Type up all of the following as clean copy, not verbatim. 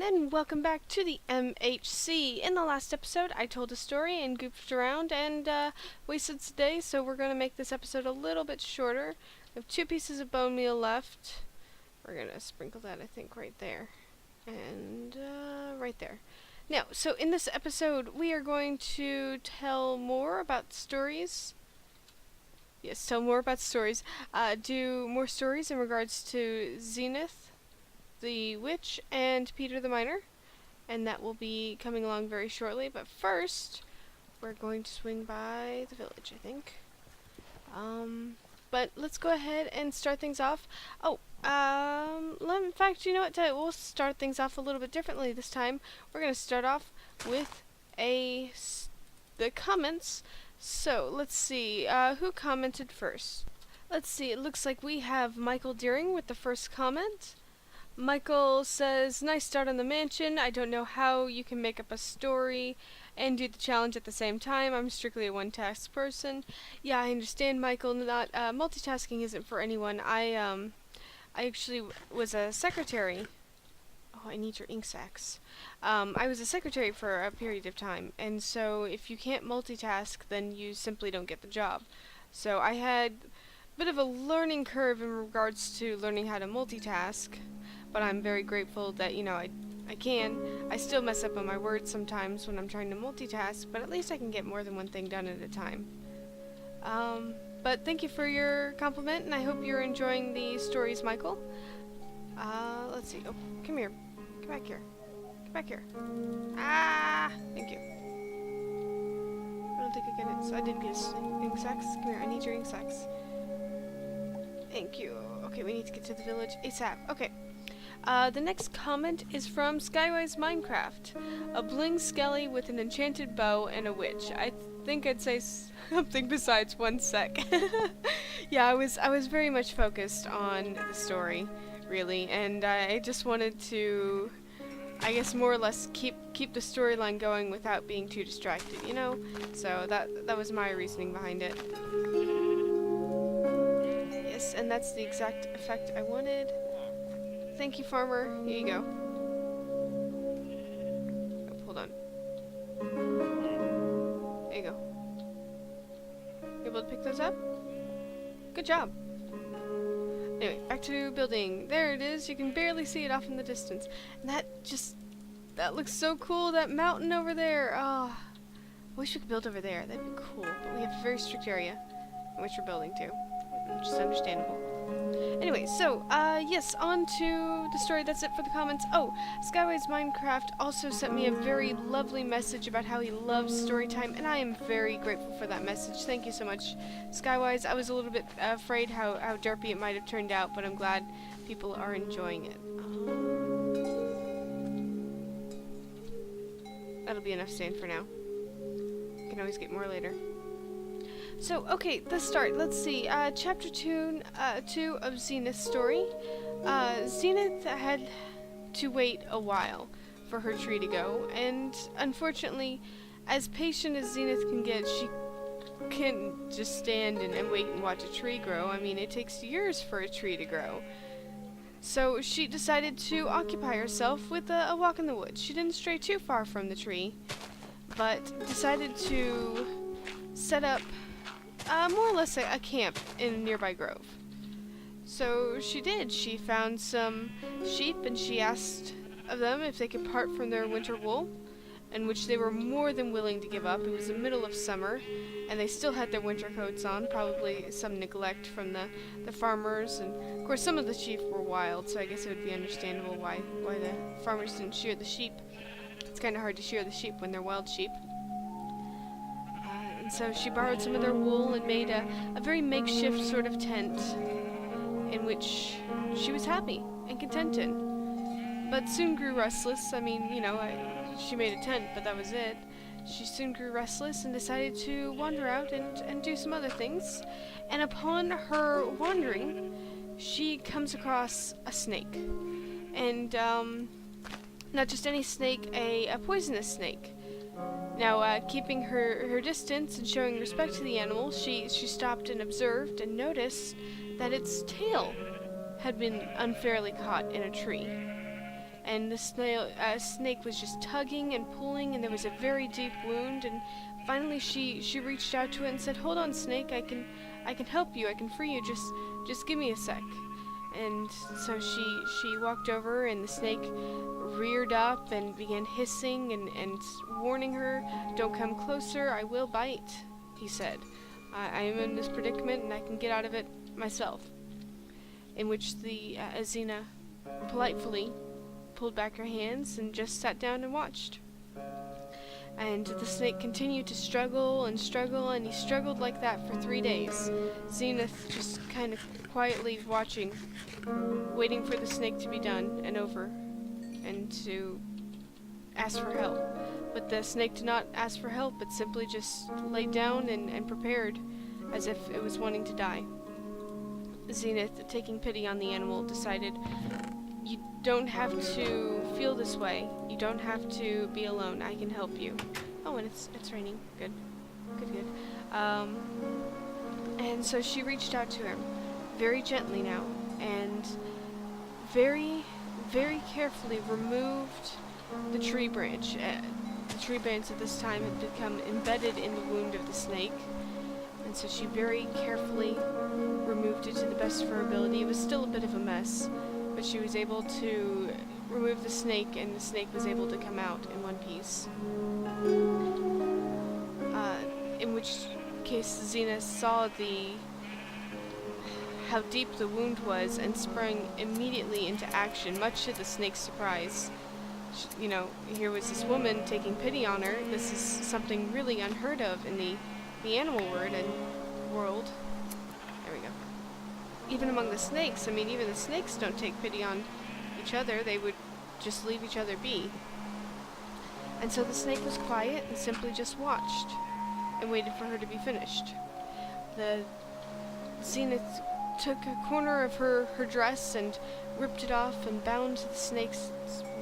everyone, and welcome back to the MHC. In the last episode, I told a story and goofed around and wasted today, so we're going to make this episode a little bit shorter. We have 2 pieces of bone meal left. We're going to sprinkle that, I think, right there. And right there. Now, so in this episode, we are going to tell more about stories. Yes, tell more about stories. Do more stories in regards to Zenith, the Witch, and Peter the Miner, and that will be coming along very shortly. But first, we're going to swing by the village, I think. But let's go ahead and start things off. In fact, you know what? We'll start things off a little bit differently this time. We're going to start off with the comments. So let's see, who commented first? Let's see. It looks like we have Michael Deering with the first comment. Michael says, nice start on the mansion. I don't know how you can make up a story and do the challenge at the same time. I'm strictly a one-task person. Yeah, I understand, Michael. Not multitasking isn't for anyone. I actually was a secretary. Oh, I need your ink sacs. I was a secretary for a period of time, and so if you can't multitask, then you simply don't get the job. So I had a bit of a learning curve in regards to learning how to multitask. But I'm very grateful that, you know, I can. I still mess up on my words sometimes when I'm trying to multitask, but at least I can get more than one thing done at a time. But thank you for your compliment, and I hope you're enjoying the stories, Michael. Let's see. Oh, come here. Come back here. Come back here. Ah! Thank you. I don't think I didn't get his ink sacs. Come here, I need your ink sacs. Thank you. Okay, we need to get to the village ASAP. Okay. The next comment is from Skywise Minecraft. A bling skelly with an enchanted bow and a witch. I think I'd say something besides 1 sec. Yeah, I was very much focused on the story, really, and I just wanted to, I guess, more or less keep the storyline going without being too distracted, you know? So that was my reasoning behind it. Yes, and that's the exact effect I wanted. Thank you, farmer. Here you go. Oh, hold on. There you go. You able to pick those up? Good job. Anyway, back to building. There it is. You can barely see it off in the distance. And that looks so cool, that mountain over there. Oh, I wish we could build over there. That'd be cool. But we have a very strict area in which we're building to, which is understandable. Anyway, so, yes, on to the story. That's it for the comments. Oh, Skywise Minecraft also sent me a very lovely message about how he loves story time, and I am very grateful for that message. Thank you so much, Skywise. I was a little bit afraid how derpy it might have turned out, but I'm glad people are enjoying it. That'll be enough sand for now. Can always get more later. So, okay, let's start. Let's see. Chapter 2 of Zenith's story. Zenith had to wait a while for her tree to go, and unfortunately, as patient as Zenith can get, she can't just stand and wait and watch a tree grow. I mean, it takes years for a tree to grow. So she decided to occupy herself with a walk in the woods. She didn't stray too far from the tree, but decided to set up more or less a camp in a nearby grove. So she did. She found some sheep and she asked of them if they could part from their winter wool, in which they were more than willing to give up. It was the middle of summer and they still had their winter coats on, probably some neglect from the farmers, and of course some of the sheep were wild, so I guess it would be understandable why the farmers didn't shear the sheep. It's kind of hard to shear the sheep when they're wild sheep. So she borrowed some of their wool and made a very makeshift sort of tent in which she was happy and content in. But soon grew restless. I mean, you know, she made a tent, but that was it. She soon grew restless and decided to wander out and do some other things. And upon her wandering, she comes across a snake. And not just any snake, a poisonous snake. Now, keeping her distance and showing respect to the animal, she stopped and observed and noticed that its tail had been unfairly caught in a tree. and the snake was just tugging and pulling, and there was a very deep wound. And finally, she reached out to it and said, "Hold on, snake. I can help you. I can free you. Just give me a sec." And so she walked over, and the snake reared up and began hissing and warning her, "Don't come closer. I will bite," he said. I am in this predicament, and I can get out of it myself." In which the Xena politely pulled back her hands and just sat down and watched. And the snake continued to struggle and struggle, and he struggled like that for 3 days. Zenith just kind of quietly watching, waiting for the snake to be done and over, and to ask for help. But the snake did not ask for help, but simply just laid down and prepared, as if it was wanting to die. Zenith, taking pity on the animal, decided, "You don't have to feel this way. You don't have to be alone. I can help you." Oh, and it's raining. Good. Good. And so she reached out to him, very gently now, and very, very carefully removed the tree branch. The tree branch at this time had become embedded in the wound of the snake, and so she very carefully removed it to the best of her ability. It was still a bit of a mess, but she was able to remove the snake, and the snake was able to come out in one piece. In which case Xena saw how deep the wound was and sprang immediately into action, much to the snake's surprise. Here was this woman taking pity on her. This is something really unheard of in the animal world. There we go. Even among the snakes, even the snakes don't take pity on each other. They would just leave each other be. And so the snake was quiet and simply just watched and waited for her to be finished. The Zenith took a corner of her dress and ripped it off and bound the snake's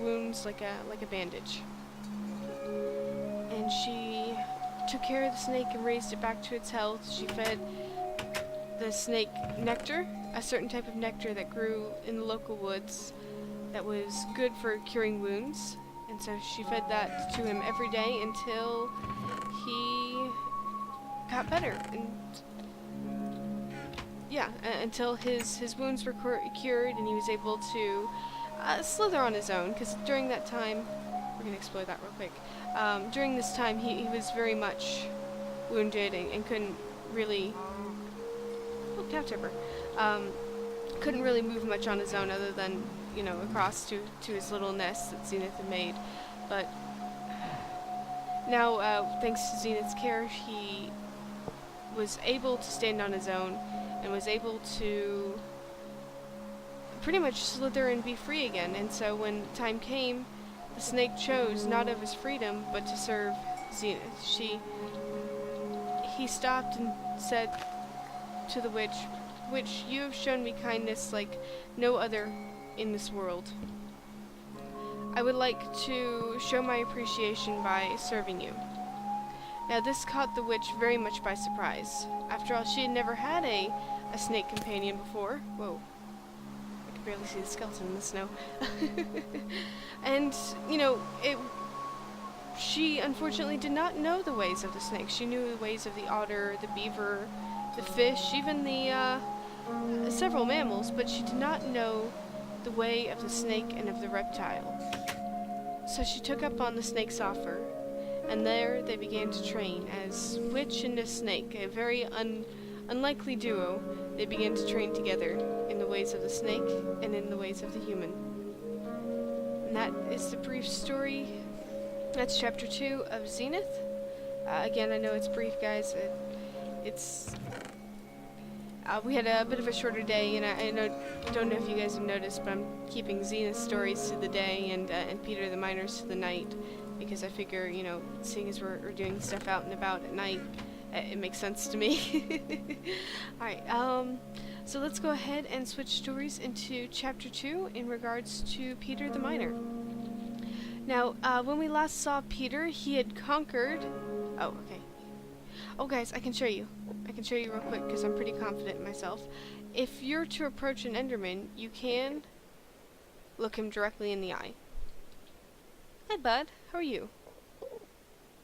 wounds like a bandage. And she took care of the snake and raised it back to its health. She fed the snake nectar, a certain type of nectar that grew in the local woods that was good for curing wounds. And so she fed that to him every day until he got better. Until his wounds were cured and he was able to slither on his own, because during that time, we're going to explore that real quick, during this time he was very much wounded and couldn't really, cow tipper, couldn't really move much on his own other than, across to his little nest that Zenith had made. But now, thanks to Zenith's care, he was able to stand on his own and was able to pretty much slither and be free again. And so when time came, the snake chose not of his freedom, but to serve Zenith. He stopped and said to the witch, "Witch, you have shown me kindness like no other in this world. I would like to show my appreciation by serving you." Now this caught the witch very much by surprise. After all, she had never had a snake companion before. Whoa. I could barely see the skeleton in the snow. And, she unfortunately did not know the ways of the snake. She knew the ways of the otter, the beaver, the fish, even the several mammals, but she did not know the way of the snake and of the reptile. So she took up on the snake's offer, and there they began to train as witch and a snake, a very unlikely duo. They began to train together in the ways of the snake and in the ways of the human. And that is the brief story. That's chapter 2 of Zenith. Again, I know it's brief, guys. We had a bit of a shorter day, and I don't know if you guys have noticed, but I'm keeping Zenith's stories to the day and Peter the Miner's to the night, because I figure, seeing as we're doing stuff out and about at night, it makes sense to me. Alright, so let's go ahead and switch stories into chapter 2 in regards to Peter the Miner. Now, when we last saw Peter, he had conquered... Oh, okay. Oh, guys, I can show you. I can show you real quick, because I'm pretty confident in myself. If you're to approach an Enderman, you can look him directly in the eye. Hi, bud. How are you?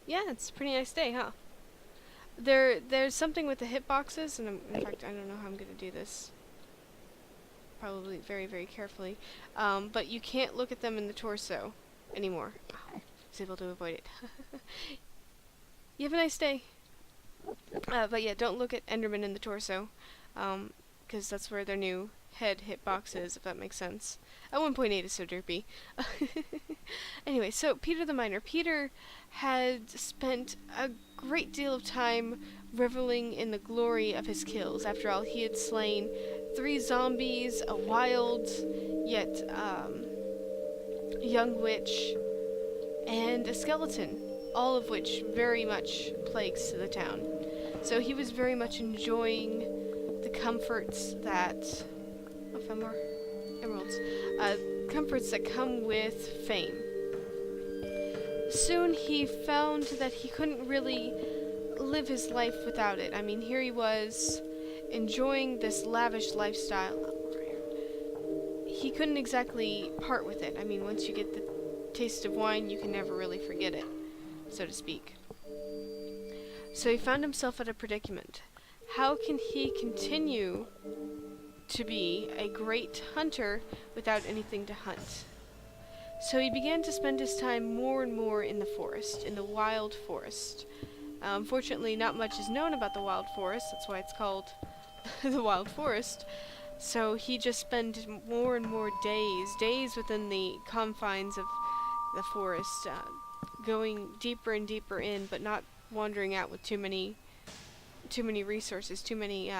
Yeah, it's a pretty nice day, huh? There's something with the hitboxes, and in fact, I don't know how I'm gonna do this. Probably very, very carefully. But you can't look at them in the torso anymore. Oh, I was able to avoid it. You have a nice day. But yeah, don't look at Enderman in the torso, because that's where their new head hitbox is, if that makes sense. At 1.8 is so derpy. Anyway, so Peter the Miner. Peter had spent a great deal of time reveling in the glory of his kills. After all, he had slain 3 zombies, a wild yet young witch, and a skeleton, all of which very much plagues to the town. So he was very much enjoying the comforts that... Oh, 5 more emeralds. Comforts that come with fame. Soon he found that he couldn't really live his life without it. I mean, here he was enjoying this lavish lifestyle. He couldn't exactly part with it. I mean, once you get the taste of wine, you can never really forget it, so to speak. So he found himself at a predicament. How can he continue to be a great hunter without anything to hunt? So he began to spend his time more and more in the forest, in the wild forest. Unfortunately, not much is known about the wild forest. That's why it's called the wild forest. So he just spent more and more days within the confines of the forest, going deeper and deeper in, but not wandering out with too many resources, too many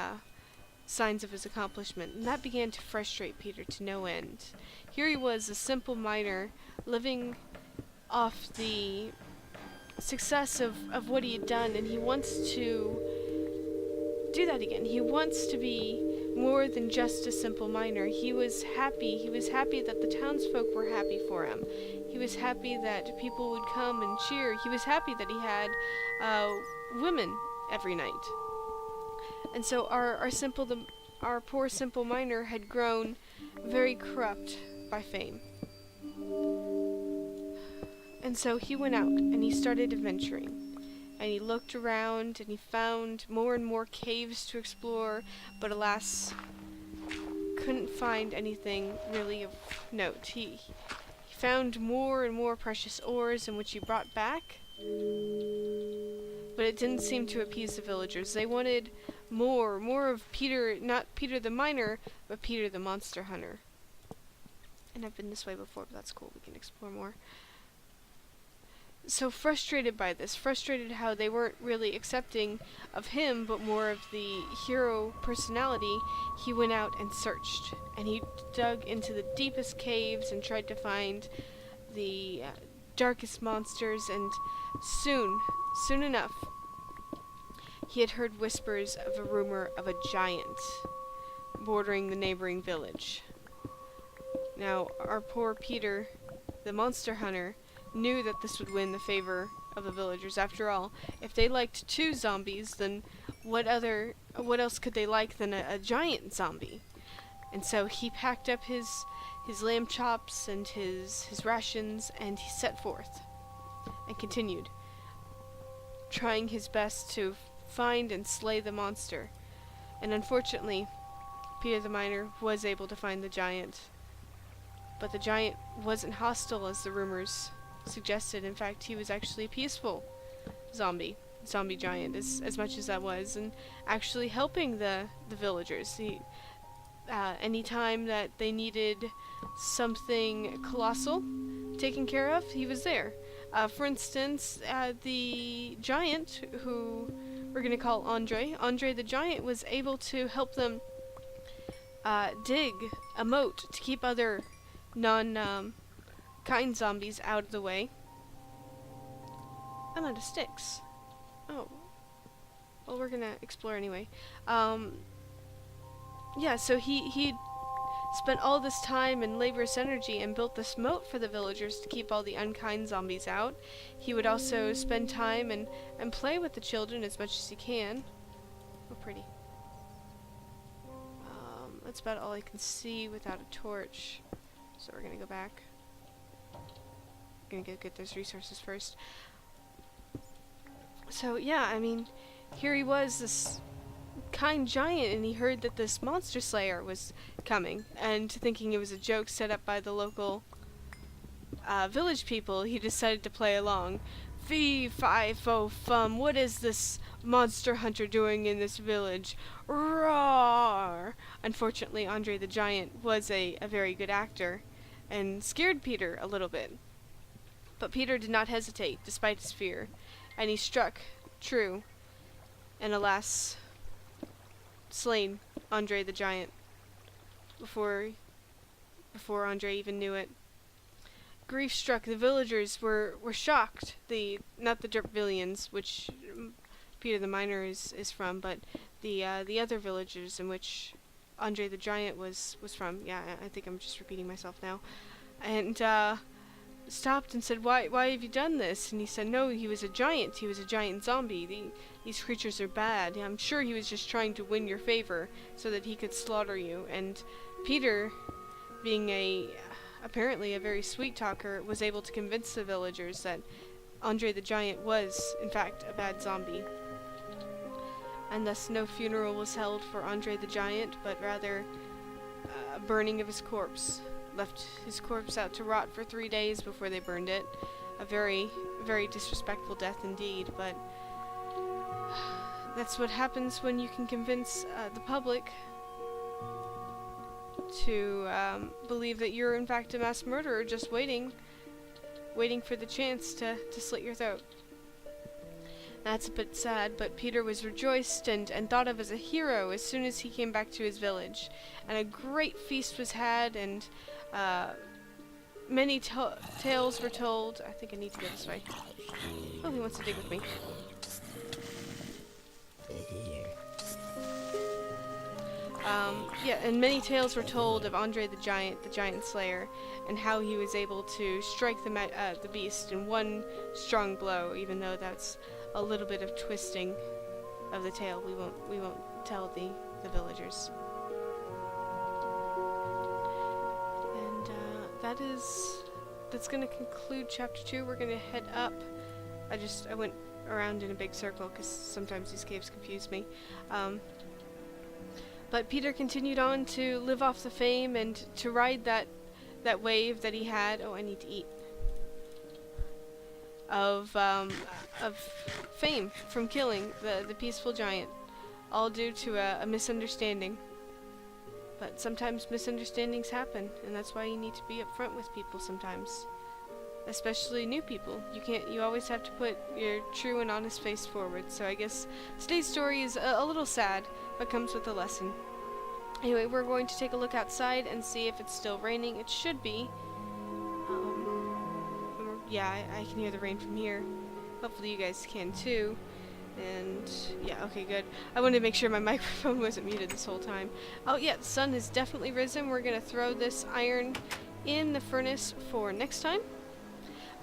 signs of his accomplishment. And that began to frustrate Peter to no end. Here he was, a simple miner, living off the success of what he had done, and he wants to do that again. He wants to be more than just a simple miner. He was happy. He was happy that the townsfolk were happy for him. He was happy that people would come and cheer. He was happy that he had women every night. And so our poor simple miner had grown very corrupt by fame. And so he went out and he started adventuring. And he looked around and he found more and more caves to explore, but alas, couldn't find anything really of note. He found more and more precious ores, in which he brought back, but it didn't seem to appease the villagers. They wanted more of Peter, not Peter the Miner, but Peter the Monster Hunter. And I've been this way before, but that's cool, we can explore more. So frustrated by this, frustrated how they weren't really accepting of him, but more of the hero personality, he went out and searched. And he dug into the deepest caves and tried to find the darkest monsters, and soon enough, he had heard whispers of a rumor of a giant bordering the neighboring village. Now, our poor Peter, the monster hunter, knew that this would win the favor of the villagers. After all, if they liked 2 zombies, then what else could they like than a giant zombie? And so he packed up his lamb chops and his rations, and he set forth and continued, trying his best to find and slay the monster. And unfortunately, Peter the Miner was able to find the giant. But the giant wasn't hostile as the rumors suggested. In fact, he was actually a peaceful zombie giant, as much as that was, and actually helping the villagers. Anytime that they needed something colossal taken care of, he was there. For instance, the giant, who we're going to call Andre the giant, was able to help them dig a moat to keep other kind zombies out of the way. I'm out of sticks. Oh. Well, we're gonna explore anyway. Yeah, so he spent all this time and laborious energy and built this moat for the villagers to keep all the unkind zombies out. He would also spend time and play with the children as much as he can. Oh, pretty. That's about all I can see without a torch. So we're gonna go back. gonna go get those resources first. So yeah, I mean, here he was, this kind giant, and he heard that this monster slayer was coming, and thinking it was a joke set up by the local village people, he decided to play along. Fee, fi, fo, fum, what is this monster hunter doing in this village? Roar! Unfortunately, Andre the Giant was a very good actor, and scared Peter a little bit. But Peter did not hesitate, despite his fear, and he struck true, and alas, slain Andre the Giant before Andre even knew it. Grief struck, the villagers were shocked. Not the Derpvillians, which Peter the Miner is from, but the other villagers in which Andre the Giant was from. Yeah, I think I'm just repeating myself now. And stopped and said, why have you done this? And he said, no, he was a giant. He was a giant zombie. These creatures are bad. I'm sure he was just trying to win your favor so that he could slaughter you. And Peter, being apparently a very sweet talker, was able to convince the villagers that Andre the Giant was, in fact, a bad zombie. And thus no funeral was held for Andre the Giant, but rather a burning of his corpse. Left his corpse out to rot for 3 days before they burned it. A very, very disrespectful death indeed, but that's what happens when you can convince the public to believe that you're in fact a mass murderer just waiting for the chance to slit your throat. That's a bit sad, but Peter was rejoiced and thought of as a hero as soon as he came back to his village. And a great feast was had, and many tales were told. I think I need to go this way. Oh, he wants to dig with me. Yeah, and many tales were told of Andre the Giant Slayer, and how he was able to strike the beast in one strong blow, even though that's a little bit of twisting of the tale. We won't tell the villagers. And that's gonna conclude chapter 2. We're gonna head up. I went around in a big circle because sometimes these caves confuse me. But Peter continued on to live off the fame and to ride that wave that he had. Oh, I need to eat. Of fame from killing the peaceful giant, all due to a misunderstanding. But sometimes misunderstandings happen, and that's why you need to be upfront with people sometimes, especially new people. You always have to put your true and honest face forward. So I guess today's story is a little sad, but comes with a lesson. Anyway, we're going to take a look outside and see if it's still raining. It should be. Yeah, I can hear the rain from here. Hopefully you guys can too. And yeah, okay, good. I wanted to make sure my microphone wasn't muted this whole time. Oh yeah, the sun has definitely risen. We're gonna throw this iron in the furnace for next time.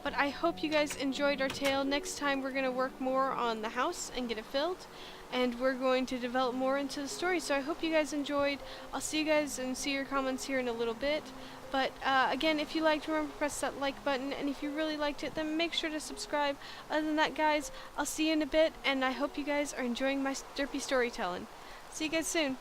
But I hope you guys enjoyed our tale. Next time we're going to work more on the house and get it filled. And we're going to develop more into the story. So I hope you guys enjoyed. I'll see you guys and see your comments here in a little bit. But again, if you liked, remember to press that like button. And if you really liked it, then make sure to subscribe. Other than that, guys, I'll see you in a bit. And I hope you guys are enjoying my derpy storytelling. See you guys soon.